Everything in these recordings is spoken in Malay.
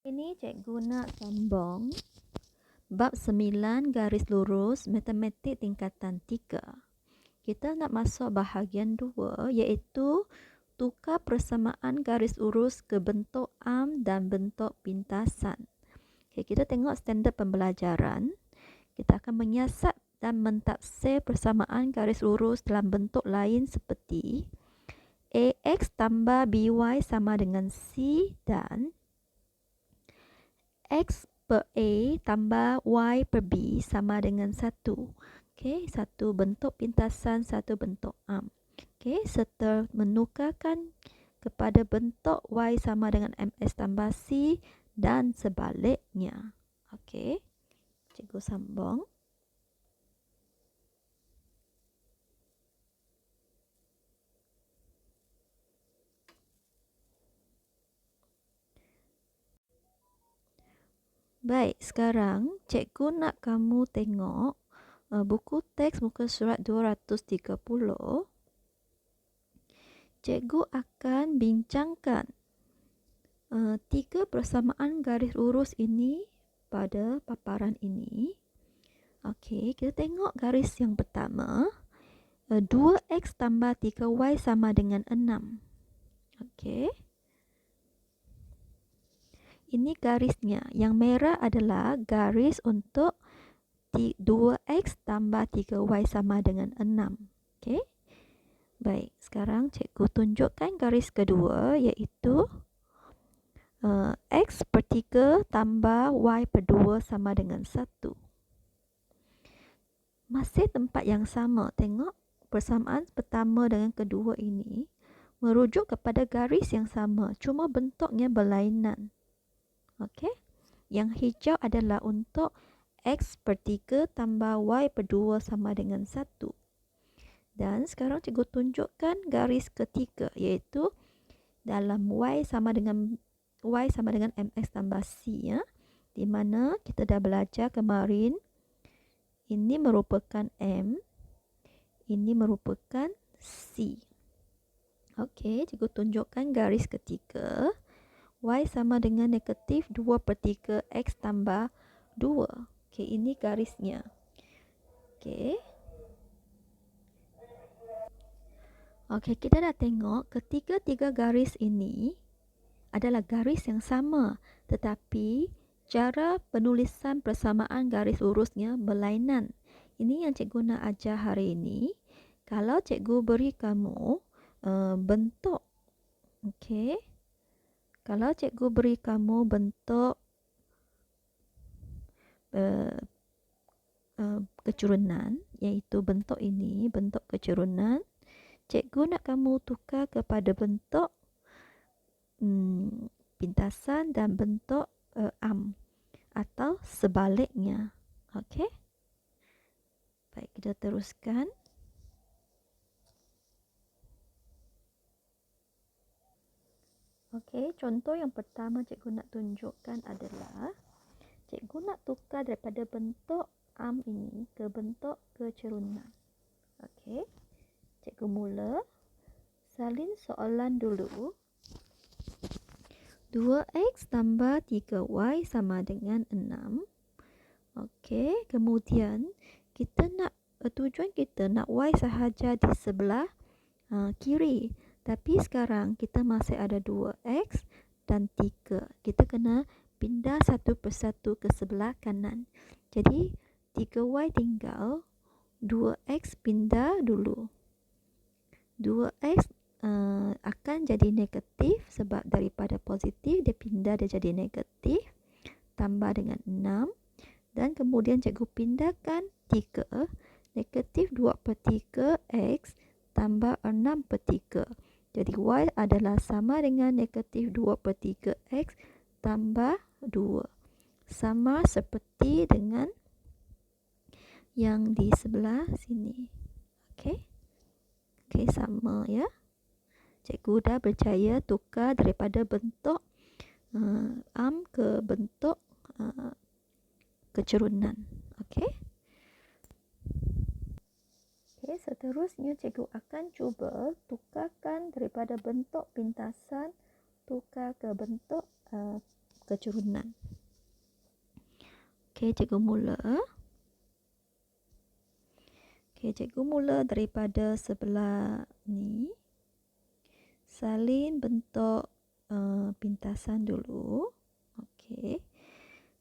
ini cikgu nak sambung bab 9 garis lurus matematik tingkatan 3. Kita nak masuk bahagian 2 iaitu tukar persamaan garis lurus ke bentuk am dan bentuk pintasan. Okay, kita tengok standard pembelajaran. Kita akan menyiasat dan mentafsir persamaan garis lurus dalam bentuk lain seperti AX tambah BY sama dengan C dan X per A tambah Y per B sama dengan 1. Okey, satu bentuk pintasan, satu bentuk am. Okey, serta menukarkan kepada bentuk Y sama dengan MS tambah C dan sebaliknya. Okey, cikgu sambung. Baik, sekarang cikgu nak kamu tengok buku teks muka surat 230. Cikgu akan bincangkan tiga persamaan garis lurus ini pada paparan ini. Okey, kita tengok garis yang pertama. 2x tambah 3y sama dengan 6. Okey. Ini garisnya. Yang merah adalah garis untuk 2x tambah 3y sama dengan 6. Okey. Baik, sekarang cikgu tunjukkan garis kedua iaitu x per 3 tambah y per 2 sama dengan 1. Masih tempat yang sama. Tengok persamaan pertama dengan kedua ini merujuk kepada garis yang sama. Cuma bentuknya berlainan. Okey. Yang hijau adalah untuk x per 3 tambah y per 2 sama dengan 1. Dan sekarang cikgu tunjukkan garis ketiga iaitu dalam y sama dengan mx tambah c ya. Di mana kita dah belajar kemarin ini merupakan m, ini merupakan c. Okey, cikgu tunjukkan garis ketiga. Y sama dengan negatif 2 per 3 X tambah 2. Okey, ini garisnya. Okey. Okey, kita dah tengok ketiga-tiga garis ini adalah garis yang sama. Tetapi cara penulisan persamaan garis lurusnya berlainan. Ini yang cikgu nak ajar hari ini. Kalau cikgu beri kamu bentuk. Okey. Kalau cikgu beri kamu bentuk kecurunan, iaitu bentuk ini, bentuk kecurunan, cikgu nak kamu tukar kepada bentuk pintasan dan bentuk am atau sebaliknya. Okey. Baik, kita teruskan. Okey, contoh yang pertama cikgu nak tunjukkan adalah cikgu nak tukar daripada bentuk am ini ke bentuk kecerunan. Okey. Cikgu mula. Salin soalan dulu. 2x tambah 3y sama dengan 6. Okey, kemudian kita nak tujuan kita nak y sahaja di sebelah kiri. Tapi sekarang kita masih ada 2x dan 3. Kita kena pindah satu persatu ke sebelah kanan. Jadi 3y tinggal, 2x pindah dulu. 2x akan jadi negatif sebab daripada positif dia pindah dia jadi negatif. Tambah dengan 6. Dan kemudian cikgu pindahkan 3. Negatif 2 per 3 x tambah 6 per 3. Jadi y adalah sama dengan negatif 2 per 3 x tambah 2. Sama seperti dengan yang di sebelah sini. Okey. Okey, sama ya. Cikgu dah berjaya tukar daripada bentuk am ke bentuk kecerunan. Okey. Okey, seterusnya cikgu akan cuba tukarkan daripada bentuk pintasan tukar ke bentuk kecerunan. Okey, cikgu mula. Okey, cikgu mula daripada sebelah ni. Salin bentuk pintasan dulu. Okey.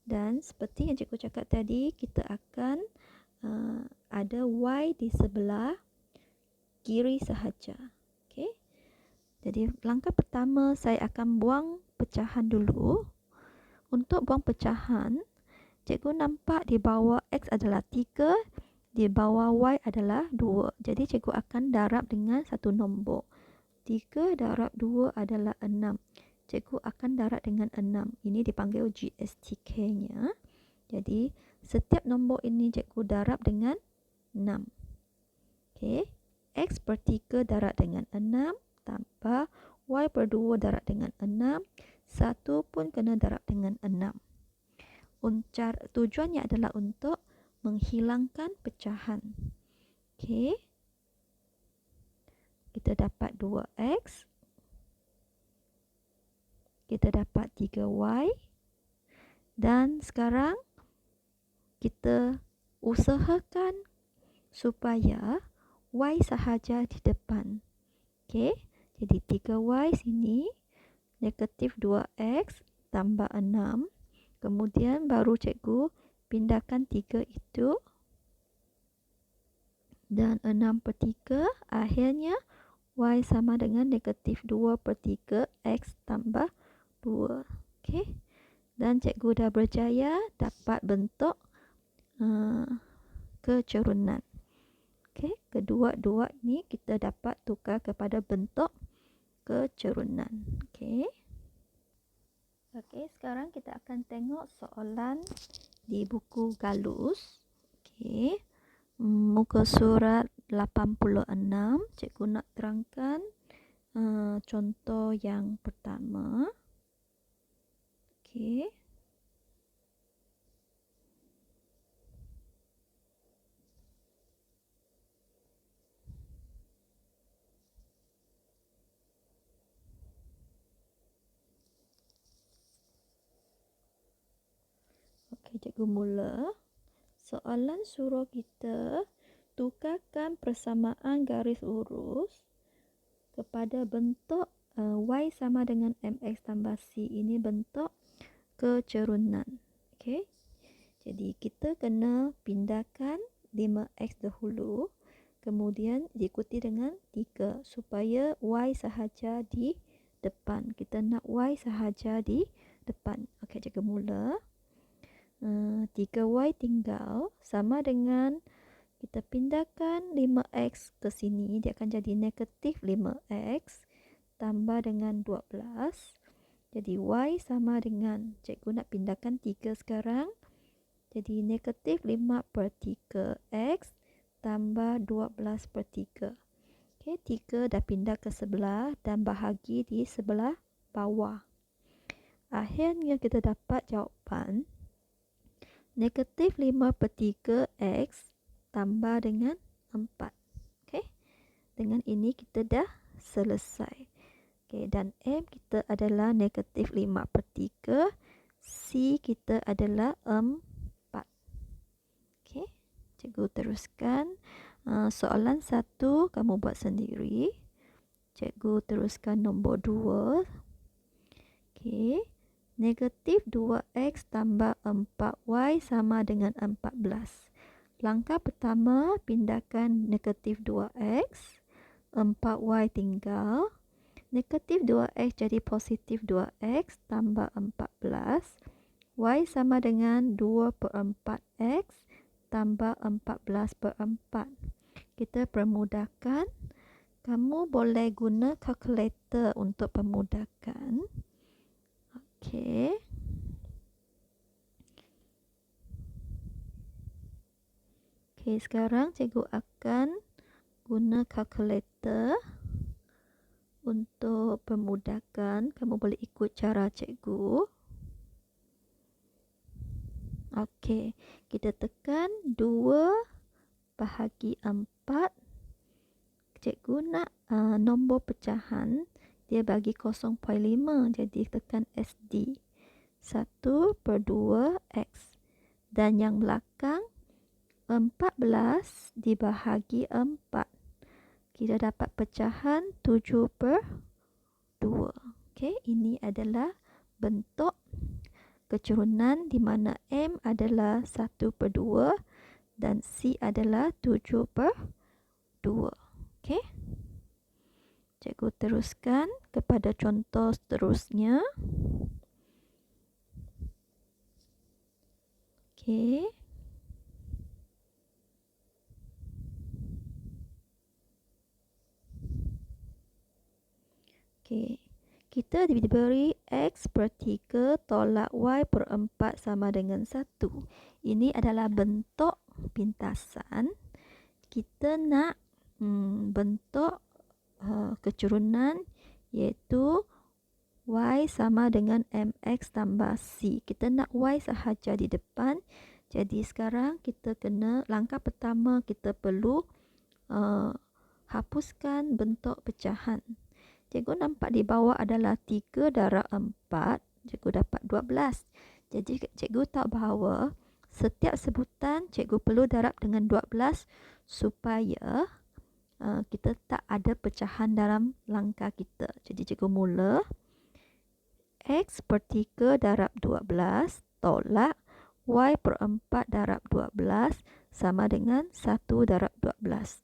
Dan seperti yang cikgu cakap tadi, kita akan ada Y di sebelah kiri sahaja. Okey. Jadi langkah pertama saya akan buang pecahan dulu. Untuk buang pecahan, cikgu nampak di bawah X adalah 3, di bawah Y adalah 2. Jadi cikgu akan darab dengan satu nombor. 3 darab 2 adalah 6. Cikgu akan darab dengan 6. Ini dipanggil GSTK-nya. Jadi setiap nombor ini cikgu darab dengan 6. Okey. X per 3 darab dengan 6 tambah Y per 2 darab dengan 6. 1 pun kena darab dengan 6. Tujuannya adalah untuk menghilangkan pecahan. Okey. Kita dapat 2X. Kita dapat 3Y. Dan sekarang kita usahakan supaya Y sahaja di depan. Okey. Jadi 3Y sini. Negatif 2X tambah 6. Kemudian baru cikgu pindahkan 3 itu. Dan 6 per 3. Akhirnya Y sama dengan negatif 2 per 3 X tambah 2. Okey. Dan cikgu dah berjaya dapat bentuk kecerunan. Okey. Kedua-dua ni kita dapat tukar kepada bentuk kecerunan. Okey. Okey, sekarang kita akan tengok soalan di buku Galus. Okey. Muka surat 86. Cikgu nak terangkan contoh yang pertama. Okey. Okey, cikgu mula. Soalan suruh kita tukarkan persamaan garis lurus kepada bentuk Y sama dengan MX tambah C. Ini bentuk kecerunan. Okey. Jadi kita kena pindahkan 5X dahulu. Kemudian diikuti dengan 3 supaya Y sahaja di depan. Kita nak Y sahaja di depan. Okey, cikgu mula. 3Y tinggal sama dengan kita pindahkan 5X ke sini. Dia akan jadi negatif 5X tambah dengan 12. Jadi Y sama dengan, cikgu nak pindahkan 3 sekarang. Jadi negatif 5 per 3X tambah 12 per 3. Okey, 3 dah pindah ke sebelah dan bahagi di sebelah bawah. Akhirnya kita dapat jawapan negatif 5 per 3X tambah dengan 4. Okey. Dengan ini kita dah selesai. Okey, dan M kita adalah negatif 5 per 3. C kita adalah 4. Okey. Cikgu teruskan. Soalan 1 kamu buat sendiri. Cikgu teruskan nombor 2. Okey. Negatif 2X tambah 4Y sama dengan 14. Langkah pertama, pindahkan negatif 2X. 4Y tinggal. Negatif 2X jadi positif 2X tambah 14. Y sama dengan 2 per 4X tambah 14 per 4. Kita permudahkan. Kamu boleh guna kalkulator untuk permudahkan. Okey. Okey, sekarang cikgu akan guna kalkulator untuk permudahkan. Kamu boleh ikut cara cikgu. Okey, kita tekan 2 bahagi 4. Cikgu nak nombor pecahan dia bagi 0.5, jadi tekan SD. 1/2x. Dan yang belakang 14 dibahagi 4. Kita dapat pecahan 7/2. Okey, ini adalah bentuk kecurunan di mana M adalah 1/2 dan C adalah 7/2. Okey. Cikgu teruskan kepada contoh seterusnya. Okey. Okey. Kita diberi X per 3 tolak Y per 4 sama dengan 1. Ini adalah bentuk pintasan. Kita nak bentuk kecurunan iaitu Y sama dengan MX tambah C. Kita nak Y sahaja di depan. Jadi sekarang kita kena, langkah pertama kita perlu hapuskan bentuk pecahan. Cikgu nampak di bawah adalah 3 darab 4. Cikgu dapat 12. Jadi cikgu tahu bahawa setiap sebutan cikgu perlu darab dengan 12 supaya kita tak ada pecahan dalam langkah kita. Jadi cikgu mula. X per 3 darab 12 tolak Y per 4 darab 12 sama dengan 1 darab 12.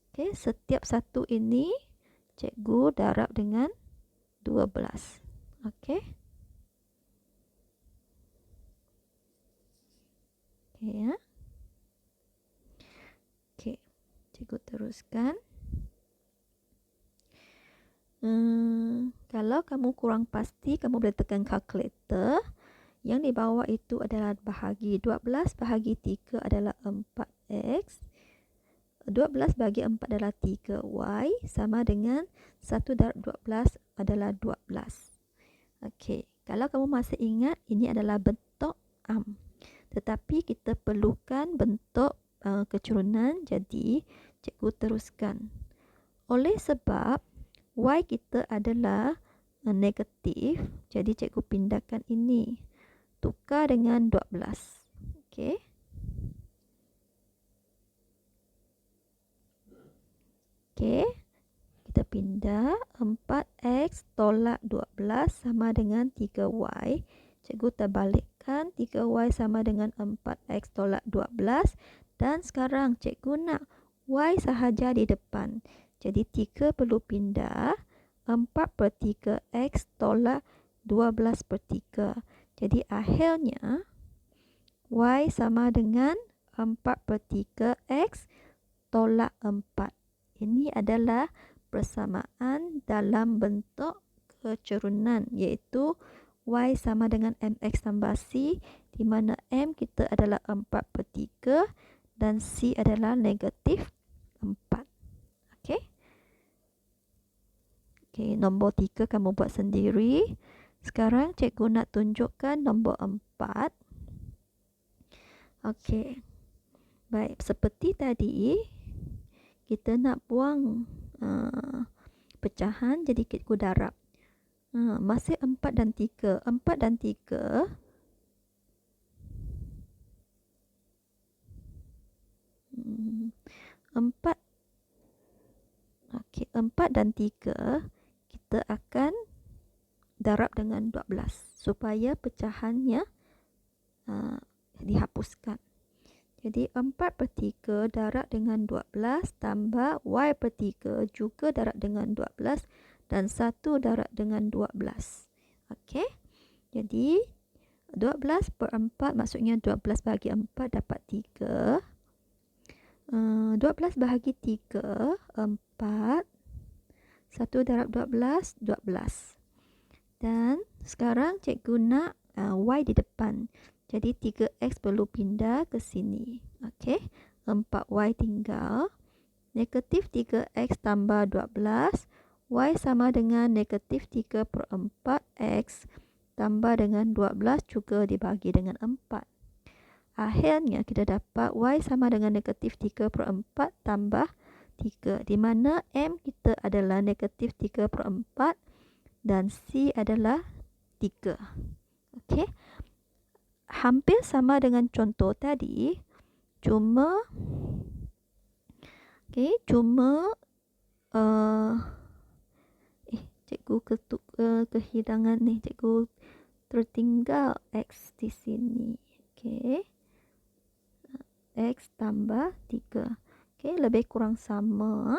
Okey, setiap satu ini cikgu darab dengan 12. Okey. Okey ya. Okey. Cikgu teruskan. Kalau kamu kurang pasti, kamu boleh tekan calculator. Yang di bawah itu adalah bahagi 12 bahagi 3 adalah 4x. 12 bagi 4 adalah 3y sama dengan 1 darab 12 adalah 12. Okey, kalau kamu masih ingat ini adalah bentuk tetapi kita perlukan bentuk kecurunan, jadi cikgu teruskan. Oleh sebab y kita adalah negatif, jadi cikgu pindahkan ini. Tukar dengan 12. Okey. Okey, kita pindah 4x tolak 12 sama dengan 3y. Cikgu terbalikkan 3y sama dengan 4x tolak 12. Dan sekarang cikgu nak y sahaja di depan. Jadi 3 perlu pindah. 4/3x tolak 12/3. Jadi akhirnya y sama dengan 4/3x tolak 4. Ini adalah persamaan dalam bentuk kecurunan iaitu y sama dengan mx tambah c di mana m kita adalah 4/3 dan c adalah negatif 4. Okey. Okey, nombor 3 kamu buat sendiri. Sekarang cikgu nak tunjukkan nombor 4. Okey. Baik, seperti tadi kita nak buang pecahan, jadi cikgu darab. Masih 4 dan 3. 4 dan 3 4. Okey, 4 dan 3 kita akan darab dengan 12 supaya pecahannya dihapuskan. Jadi 4/3 darab dengan 12 tambah y/3 juga darab dengan 12 dan 1 darab dengan 12. Okey. Jadi 12/4 maksudnya 12 bagi 4 dapat 3. 12 bahagi 3 4. 1 darab 12 12. Dan sekarang cikgu nak y di depan. Jadi 3x perlu pindah ke sini. Okey. 4y tinggal. Negatif 3x tambah 12. Y sama dengan negatif 3/4x tambah dengan 12 juga dibagi dengan 4. Akhirnya kita dapat y sama dengan negatif 3/4 tambah 3. Di mana m kita adalah negatif 3/4 dan c adalah 3. Okey. Hampir sama dengan contoh tadi, cuma cuma cikgu kehilangan ni, cikgu tertinggal X di sini. Okey. X tambah 3. Okey, lebih kurang sama.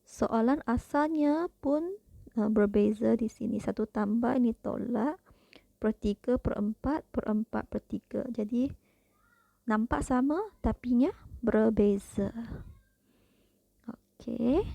Soalan asalnya pun berbeza di sini. 1 tambah, ini tolak. Per 3 per 4 per 4 per 3. Jadi nampak sama tapi nya berbeza. Okey.